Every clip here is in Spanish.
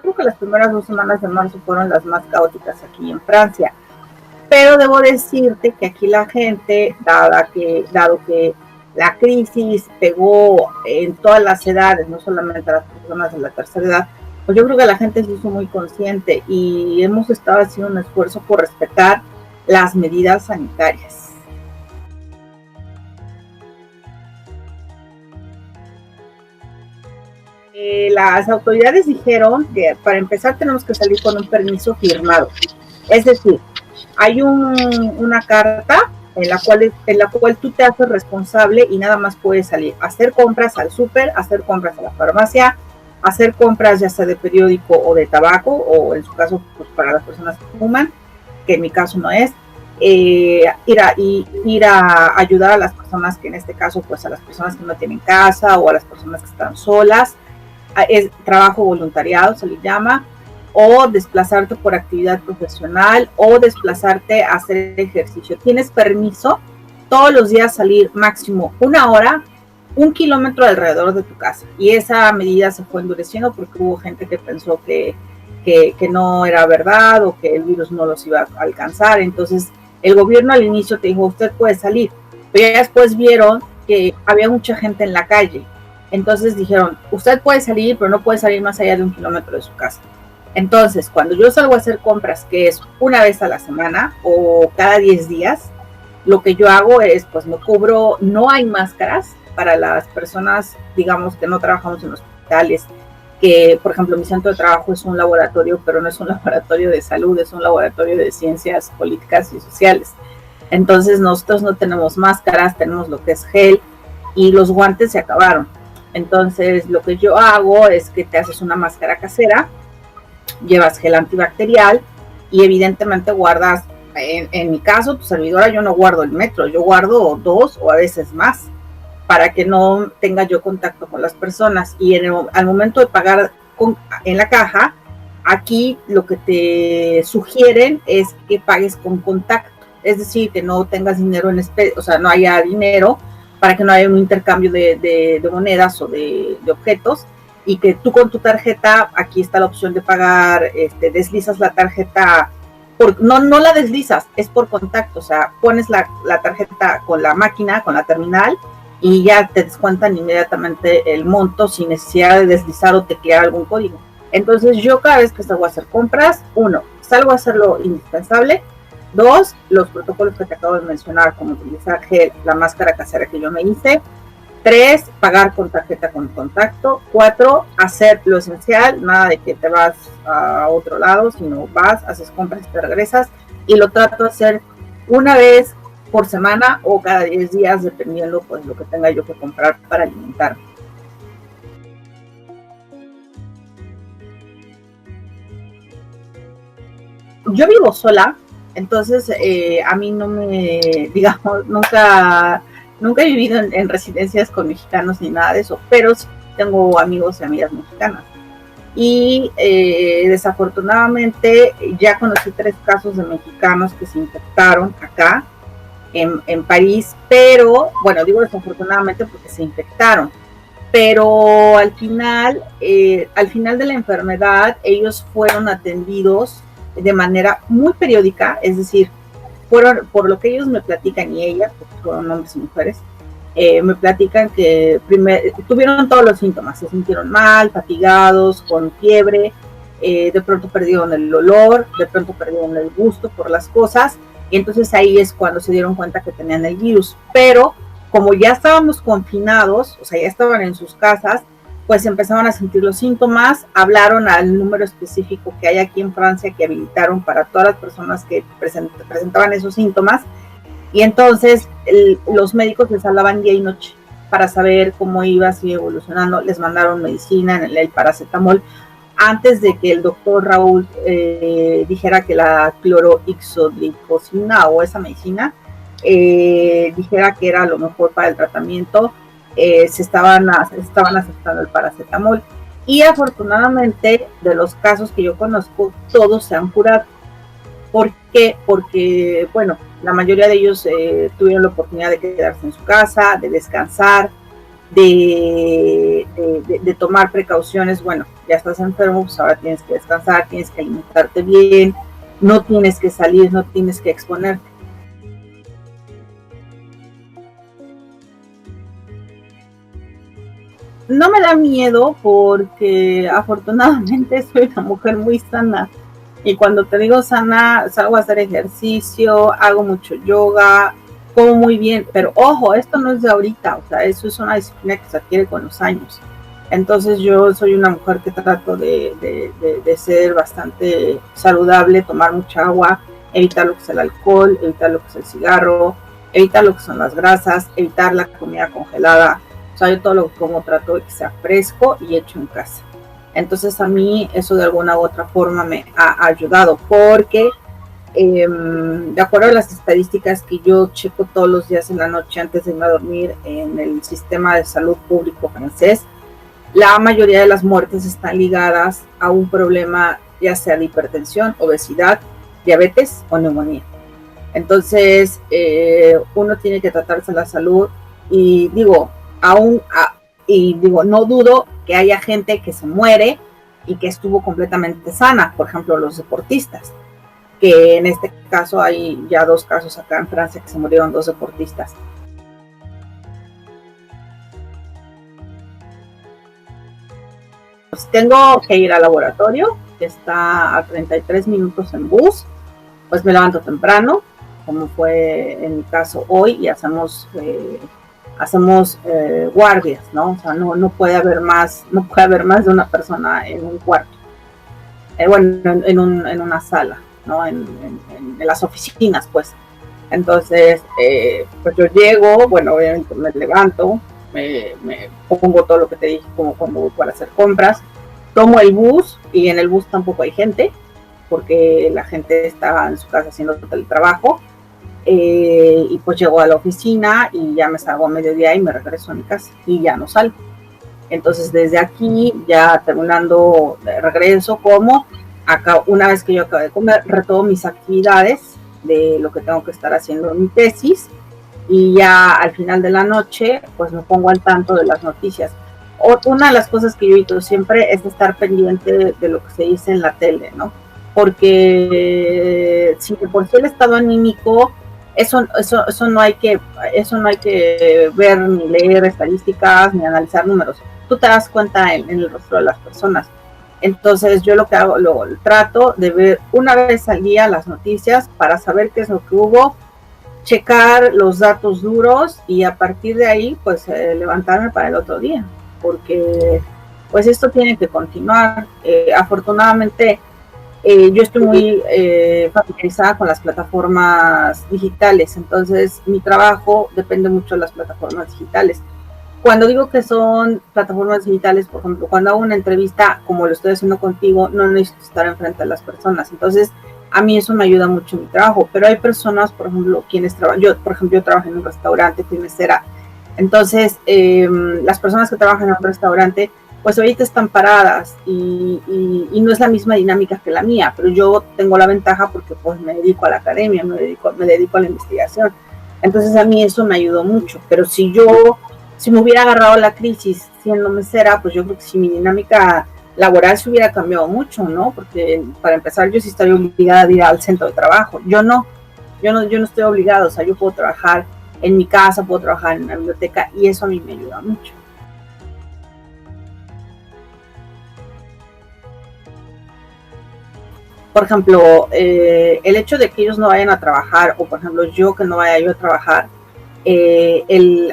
creo que las primeras 2 semanas de marzo fueron las más caóticas aquí en Francia. Pero debo decirte que aquí la gente, dado que la crisis pegó en todas las edades, no solamente a las personas de la tercera edad, pues yo creo que la gente se hizo muy consciente y hemos estado haciendo un esfuerzo por respetar las medidas sanitarias. Las autoridades dijeron que para empezar tenemos que salir con un permiso firmado. Es decir, hay una carta en la cual tú te haces responsable y nada más puedes salir a hacer compras al súper, hacer compras a la farmacia, hacer compras ya sea de periódico o de tabaco, o en su caso pues para las personas que fuman, que en mi caso no es, ir a ayudar a las personas que en este caso pues a las personas que no tienen casa o a las personas que están solas, es trabajo voluntariado se le llama, o desplazarte por actividad profesional o desplazarte a hacer ejercicio. Tienes permiso todos los días salir máximo 1 hora, 1 kilómetro alrededor de tu casa. Y esa medida se fue endureciendo porque hubo gente que pensó que no era verdad o que el virus no los iba a alcanzar. Entonces el gobierno al inicio te dijo, usted puede salir, pero ya después vieron que había mucha gente en la calle. Entonces dijeron, usted puede salir, pero no puede salir más allá de 1 kilómetro de su casa. Entonces, cuando yo salgo a hacer compras, que es una vez a la semana o cada 10 días, lo que yo hago es, pues me cubro, no hay máscaras para las personas, digamos, que no trabajamos en hospitales, que, por ejemplo, mi centro de trabajo es un laboratorio, pero no es un laboratorio de salud, es un laboratorio de ciencias políticas y sociales. Entonces, nosotros no tenemos máscaras, tenemos lo que es gel y los guantes se acabaron. Entonces, lo que yo hago es que te haces una máscara casera, llevas gel antibacterial y evidentemente guardas, en mi caso, tu servidora, yo no guardo el metro, yo guardo 2 o a veces más para que no tenga yo contacto con las personas. Y al momento de pagar en la caja, aquí lo que te sugieren es que pagues con contacto, es decir, que no tengas dinero en especie, o sea, no haya dinero para que no haya un intercambio de monedas o de objetos, y que tú con tu tarjeta, aquí está la opción de pagar, deslizas la tarjeta, no la deslizas, es por contacto, o sea, pones la tarjeta con la máquina, con la terminal, y ya te descuentan inmediatamente el monto sin necesidad de deslizar o teclear algún código. Entonces yo cada vez que salgo a hacer compras, 1, salgo a hacer lo indispensable, 2, los protocolos que te acabo de mencionar, como utilizar gel, la máscara casera que yo me hice, 3, pagar con tarjeta con contacto, 4, hacer lo esencial, nada de que te vas a otro lado, sino vas, haces compras y te regresas, y lo trato de hacer una vez por semana o cada 10 días, dependiendo pues lo que tenga yo que comprar para alimentarme. Yo vivo sola, entonces a mí no me, digamos, nunca he vivido en residencias con mexicanos ni nada de eso, pero sí tengo amigos y amigas mexicanas. Y desafortunadamente ya conocí 3 casos de mexicanos que se infectaron acá en París, pero bueno, digo desafortunadamente porque se infectaron, pero al final de la enfermedad ellos fueron atendidos de manera muy periódica, es decir, fueron, por lo que ellos me platican, y ellas, porque fueron hombres y mujeres, me platican que tuvieron todos los síntomas, se sintieron mal, fatigados, con fiebre, de pronto perdieron el olor, de pronto perdieron el gusto por las cosas, y entonces ahí es cuando se dieron cuenta que tenían el virus. Pero como ya estábamos confinados, o sea, ya estaban en sus casas, pues empezaron a sentir los síntomas, hablaron al número específico que hay aquí en Francia que habilitaron para todas las personas que presentaban esos síntomas, y entonces los médicos les hablaban día y noche para saber cómo iba, si evolucionando, les mandaron medicina, el paracetamol, antes de que el doctor Raúl dijera que la clorohexidrocina o esa medicina dijera que era lo mejor para el tratamiento. Se estaban aceptando el paracetamol, y afortunadamente de los casos que yo conozco todos se han curado. ¿Por qué? Porque bueno, la mayoría de ellos tuvieron la oportunidad de quedarse en su casa, de descansar, de tomar precauciones. Bueno, ya estás enfermo, pues ahora tienes que descansar, tienes que alimentarte bien, no tienes que salir, no tienes que exponerte. No me da miedo porque afortunadamente soy una mujer muy sana. Y cuando te digo sana, salgo a hacer ejercicio, hago mucho yoga, como muy bien. Pero ojo, esto no es de ahorita, o sea, eso es una disciplina que se adquiere con los años. Entonces yo soy una mujer que trato de ser bastante saludable, tomar mucha agua, evitar lo que es el alcohol, evitar lo que es el cigarro, evitar lo que son las grasas, evitar la comida congelada. O sea, yo todo lo que como trato de que sea fresco y hecho en casa. Entonces a mí eso de alguna u otra forma me ha ayudado porque de acuerdo a las estadísticas que yo checo todos los días en la noche antes de irme a dormir en el sistema de salud público francés, la mayoría de las muertes están ligadas a un problema ya sea de hipertensión, obesidad, diabetes o neumonía. Entonces uno tiene que tratarse la salud y digo, no dudo que haya gente que se muere y que estuvo completamente sana, por ejemplo los deportistas, que en este caso hay ya 2 casos acá en Francia que se murieron 2 deportistas. Pues tengo que ir al laboratorio, que está a 33 minutos en bus, pues me levanto temprano, como fue en mi caso hoy, y hacemos guardias, ¿no? O sea, no puede haber más de una persona en un cuarto, bueno, en una sala, ¿no? En las oficinas, pues. Entonces, pues yo llego, bueno, obviamente me levanto, me pongo todo lo que te dije, como cuando voy para hacer compras, tomo el bus y en el bus tampoco hay gente, porque la gente está en su casa haciendo el trabajo. Y pues llego a la oficina y ya me salgo a mediodía y me regreso a mi casa y ya no salgo. Entonces desde aquí, ya terminando, regreso, como, acá, una vez que yo acabo de comer, retomo mis actividades de lo que tengo que estar haciendo en mi tesis y ya al final de la noche pues me pongo al tanto de las noticias. Una de las cosas que yo evito siempre es estar pendiente de lo que se dice en la tele, ¿no? Porque si por sí el estado anímico, eso no hay que ver ni leer estadísticas ni analizar números. Tú te das cuenta en el rostro de las personas. Entonces yo lo que hago, lo trato de ver una vez al día las noticias para saber qué es lo que hubo, checar los datos duros y a partir de ahí pues levantarme para el otro día, porque pues esto tiene que continuar. Afortunadamente yo estoy muy familiarizada con las plataformas digitales, entonces mi trabajo depende mucho de las plataformas digitales. Cuando digo que son plataformas digitales, por ejemplo, cuando hago una entrevista como lo estoy haciendo contigo, no necesito estar enfrente de las personas, entonces a mí eso me ayuda mucho en mi trabajo, pero hay personas, por ejemplo, quienes trabajan, yo por ejemplo, yo trabajo en un restaurante, fui mesera, entonces las personas que trabajan en un restaurante pues ahorita están paradas y no es la misma dinámica que la mía, pero yo tengo la ventaja porque pues me dedico a la academia, me dedico a la investigación. Entonces a mí eso me ayudó mucho, pero si me hubiera agarrado la crisis siendo mesera, pues yo creo que si mi dinámica laboral se hubiera cambiado mucho, ¿no? Porque para empezar yo sí estaría obligada de ir al centro de trabajo. Yo no estoy obligada, o sea, yo puedo trabajar en mi casa, puedo trabajar en la biblioteca y eso a mí me ayuda mucho. Por ejemplo, el hecho de que ellos no vayan a trabajar, o por ejemplo yo que no vaya yo a trabajar,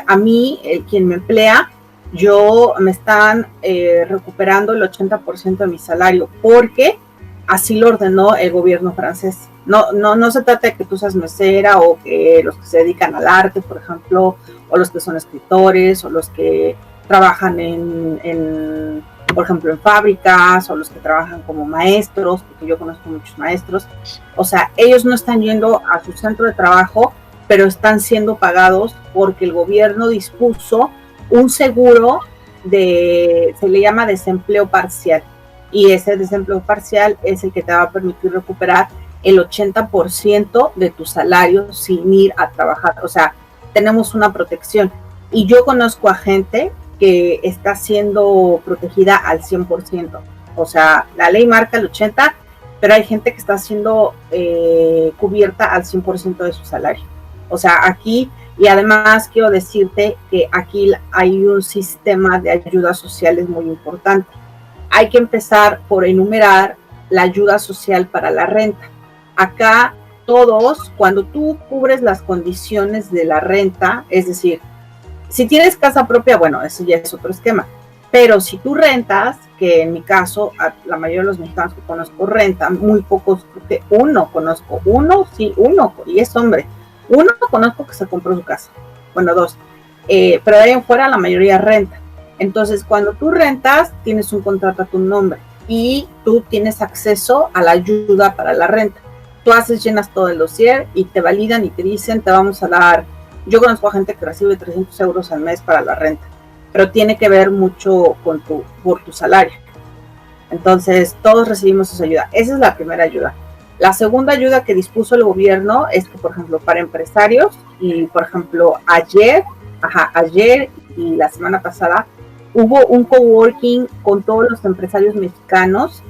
a mí, quien me emplea, yo me están recuperando el 80% de mi salario, porque así lo ordenó el gobierno francés. No se trata de que tú seas mesera o que los que se dedican al arte, por ejemplo, o los que son escritores, o los que trabajan por ejemplo, en fábricas, o los que trabajan como maestros, porque yo conozco muchos maestros. O sea, ellos no están yendo a su centro de trabajo, pero están siendo pagados porque el gobierno dispuso un seguro se le llama desempleo parcial, y ese desempleo parcial es el que te va a permitir recuperar el 80% de tu salario sin ir a trabajar. O sea, tenemos una protección. Y yo conozco a gente que está siendo protegida al 100%. O sea, la ley marca el 80%, pero hay gente que está siendo cubierta al 100% de su salario. O sea, aquí, y además quiero decirte que aquí hay un sistema de ayudas sociales muy importante. Hay que empezar por enumerar la ayuda social para la renta. Acá todos, cuando tú cubres las condiciones de la renta, es decir, si tienes casa propia, bueno, eso ya es otro esquema. Pero si tú rentas, que en mi caso, la mayoría de los mexicanos que conozco rentan, muy pocos, porque uno, y es hombre. Uno conozco que se compró su casa, bueno, dos. Pero de ahí en fuera la mayoría renta. Entonces, cuando tú rentas, tienes un contrato a tu nombre y tú tienes acceso a la ayuda para la renta. Tú llenas todo el dossier y te validan y te dicen, te vamos a dar. Yo conozco a gente que recibe 300 euros al mes para la renta, pero tiene que ver mucho por tu salario. Entonces, todos recibimos esa ayuda. Esa es la primera ayuda. La segunda ayuda que dispuso el gobierno es que, por ejemplo, para empresarios, y por ejemplo, ayer y la semana pasada, hubo un coworking con todos los empresarios mexicanos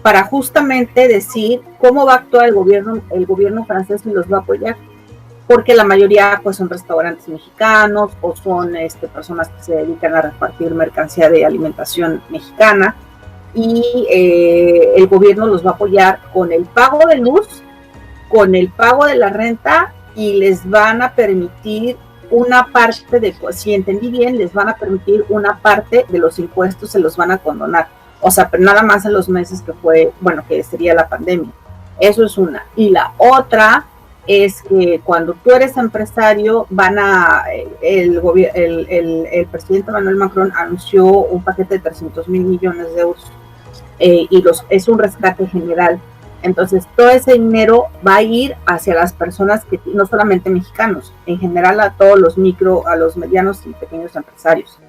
para justamente decir cómo va a actuar el gobierno francés y los va a apoyar. Porque la mayoría pues son restaurantes mexicanos o son personas que se dedican a repartir mercancía de alimentación mexicana y el gobierno los va a apoyar con el pago de luz, con el pago de la renta y les van a permitir una parte si entendí bien, les van a permitir una parte de los impuestos, se los van a condonar. O sea, pero nada más en los meses que sería la pandemia. Eso es una. Y la otra es que cuando tú eres empresario, el presidente Emmanuel Macron anunció un paquete de 300 mil millones de euros es un rescate general. Entonces, todo ese dinero va a ir hacia las personas que, no solamente mexicanos, en general a todos los a los medianos y pequeños empresarios.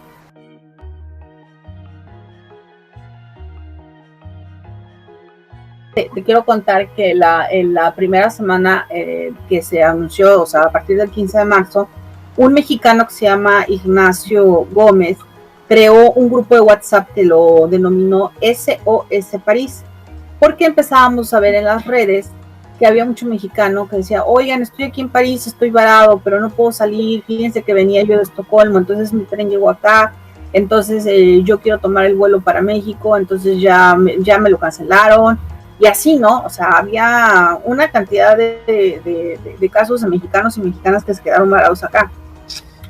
Te quiero contar que en la primera semana que se anunció, o sea, a partir del 15 de marzo, un mexicano que se llama Ignacio Gómez creó un grupo de WhatsApp que lo denominó SOS París, porque empezábamos a ver en las redes que había mucho mexicano que decía, oigan, estoy aquí en París, estoy varado, pero no puedo salir, fíjense que venía yo de Estocolmo, entonces mi tren llegó acá, entonces yo quiero tomar el vuelo para México, entonces ya me lo cancelaron. Y así, ¿no? O sea, había una cantidad de casos de mexicanos y mexicanas que se quedaron varados acá.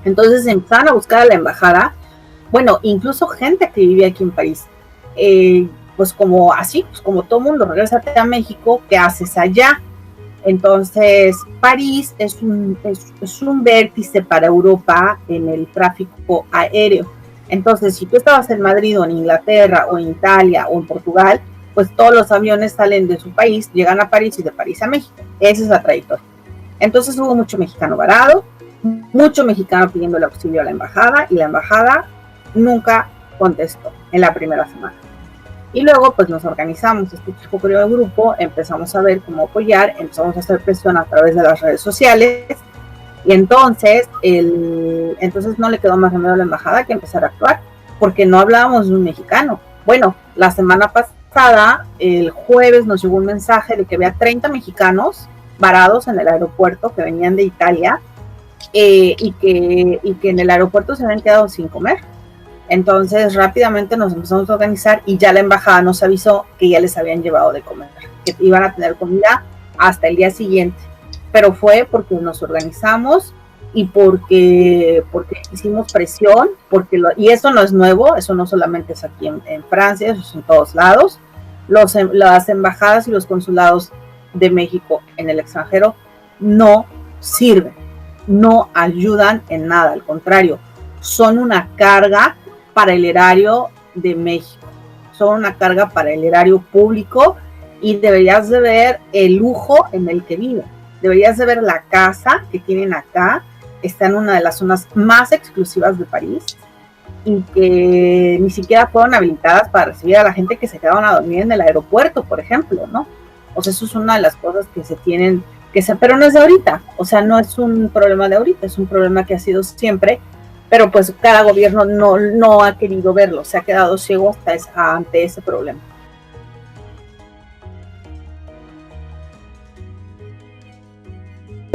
Entonces empezaron a buscar a la embajada, bueno, incluso gente que vivía aquí en París. Pues como todo mundo regresa a México, ¿qué haces allá? Entonces, París es un vértice para Europa en el tráfico aéreo. Entonces, si tú estabas en Madrid o en Inglaterra o en Italia o en Portugal, pues todos los aviones salen de su país, llegan a París y de París a México. Esa es la trayectoria. Entonces hubo mucho mexicano varado, mucho mexicano pidiendo el auxilio a la embajada y la embajada nunca contestó en la primera semana. Y luego pues nos organizamos, este chico creó el grupo, empezamos a ver cómo apoyar, empezamos a hacer presión a través de las redes sociales y entonces no le quedó más remedio a la embajada que empezar a actuar, porque no hablábamos de un mexicano. Bueno, la semana pasada, el jueves, nos llegó un mensaje de que había 30 mexicanos varados en el aeropuerto que venían de Italia y que en el aeropuerto se habían quedado sin comer. Entonces rápidamente nos empezamos a organizar y ya la embajada nos avisó que ya les habían llevado de comer, que iban a tener comida hasta el día siguiente. Pero fue porque nos organizamos y porque hicimos presión, y eso no es nuevo, eso no solamente es aquí en Francia, eso es en todos lados. Las embajadas y los consulados de México en el extranjero no sirven, no ayudan en nada, al contrario, son una carga para el erario de México, son una carga para el erario público y deberías de ver el lujo en el que viven, deberías de ver la casa que tienen acá, está en una de las zonas más exclusivas de París y que ni siquiera fueron habilitadas para recibir a la gente que se quedaban a dormir en el aeropuerto, por ejemplo, ¿no? O sea, eso es una de las cosas que se tienen pero no es de ahorita, o sea, no es un problema de ahorita, es un problema que ha sido siempre, pero pues cada gobierno no ha querido verlo, se ha quedado ciego ante ese problema.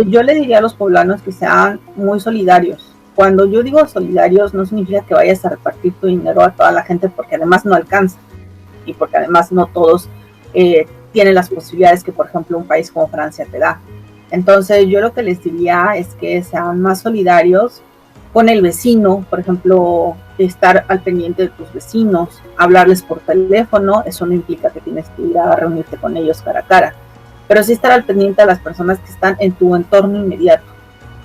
Yo le diría a los poblanos que sean muy solidarios. Cuando yo digo solidarios, no significa que vayas a repartir tu dinero a toda la gente, porque además no alcanza y porque además no todos tienen las posibilidades que, por ejemplo, un país como Francia te da. Entonces, yo lo que les diría es que sean más solidarios con el vecino, por ejemplo, estar al pendiente de tus vecinos, hablarles por teléfono. Eso no implica que tienes que ir a reunirte con ellos cara a cara, pero sí estar al pendiente de las personas que están en tu entorno inmediato,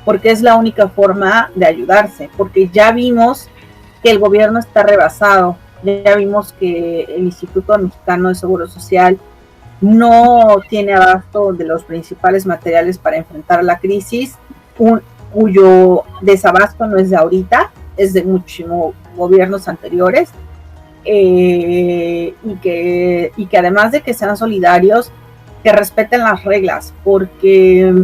porque es la única forma de ayudarse, porque ya vimos que el gobierno está rebasado, ya vimos que el Instituto Mexicano de Seguro Social no tiene abasto de los principales materiales para enfrentar la crisis, cuyo desabasto no es de ahorita, es de muchísimos gobiernos anteriores, y que además de que sean solidarios, que respeten las reglas, porque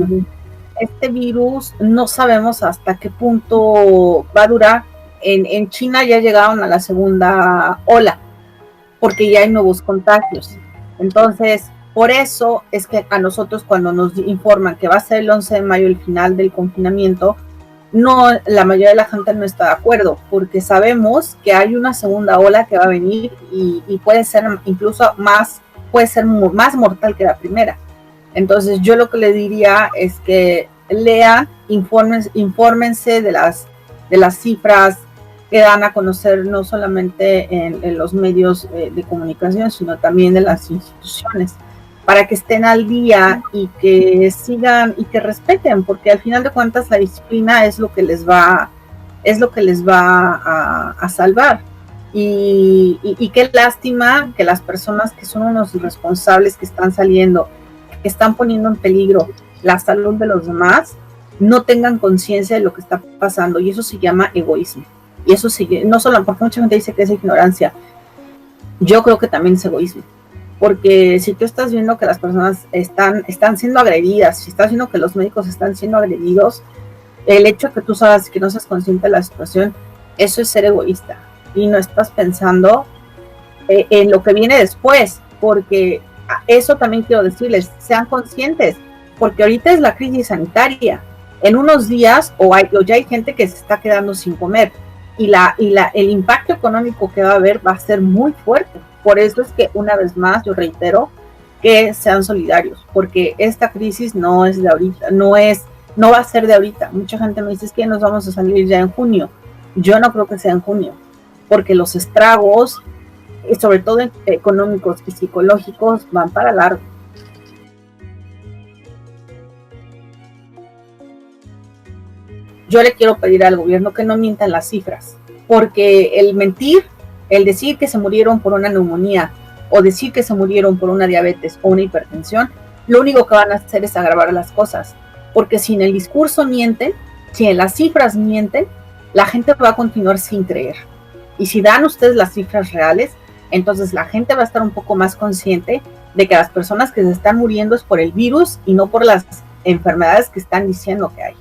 este virus no sabemos hasta qué punto va a durar. En China ya llegaron a la segunda ola, porque ya hay nuevos contagios. Entonces, por eso es que a nosotros, cuando nos informan que va a ser el 11 de mayo el final del confinamiento, no, la mayoría de la gente no está de acuerdo, porque sabemos que hay una segunda ola que va a venir y puede ser incluso más mortal que la primera. Entonces, yo lo que le diría es que lean, infórmense de las cifras que dan a conocer, no solamente en los medios de comunicación, sino también de las instituciones, para que estén al día y que sigan y que respeten, porque al final de cuentas la disciplina es lo que les va a salvar. Y qué lástima que las personas que son unos irresponsables, que están saliendo, que están poniendo en peligro la salud de los demás, no tengan conciencia de lo que está pasando, y eso se llama egoísmo. Y eso sí, no solo porque mucha gente dice que es ignorancia, yo creo que también es egoísmo, porque si tú estás viendo que las personas están siendo agredidas, si estás viendo que los médicos están siendo agredidos, el hecho de que tú sabes que no seas consciente de la situación, eso es ser egoísta, y no estás pensando en lo que viene después, porque eso también quiero decirles, sean conscientes, porque ahorita es la crisis sanitaria, en unos días o ya hay gente que se está quedando sin comer, y el impacto económico que va a haber va a ser muy fuerte. Por eso es que una vez más yo reitero que sean solidarios, porque esta crisis no es de ahorita, no va a ser de ahorita. Mucha gente me dice, es que nos vamos a salir ya en junio. Yo no creo que sea en junio, porque los estragos, sobre todo económicos y psicológicos, van para largo. Yo le quiero pedir al gobierno que no mientan las cifras, porque el mentir, el decir que se murieron por una neumonía o decir que se murieron por una diabetes o una hipertensión, lo único que van a hacer es agravar las cosas, porque si en el discurso mienten, si en las cifras mienten, la gente va a continuar sin creer. Y si dan ustedes las cifras reales, entonces la gente va a estar un poco más consciente de que las personas que se están muriendo es por el virus y no por las enfermedades que están diciendo que hay.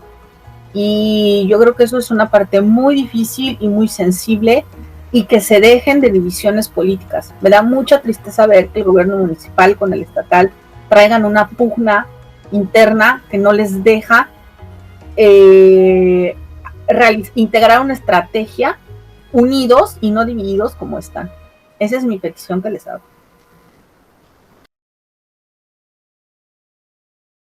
Y yo creo que eso es una parte muy difícil y muy sensible, y que se dejen de divisiones políticas. Me da mucha tristeza ver que el gobierno municipal con el estatal traigan una pugna interna que no les deja integrar una estrategia unidos y no divididos como están. Esa es mi petición que les hago.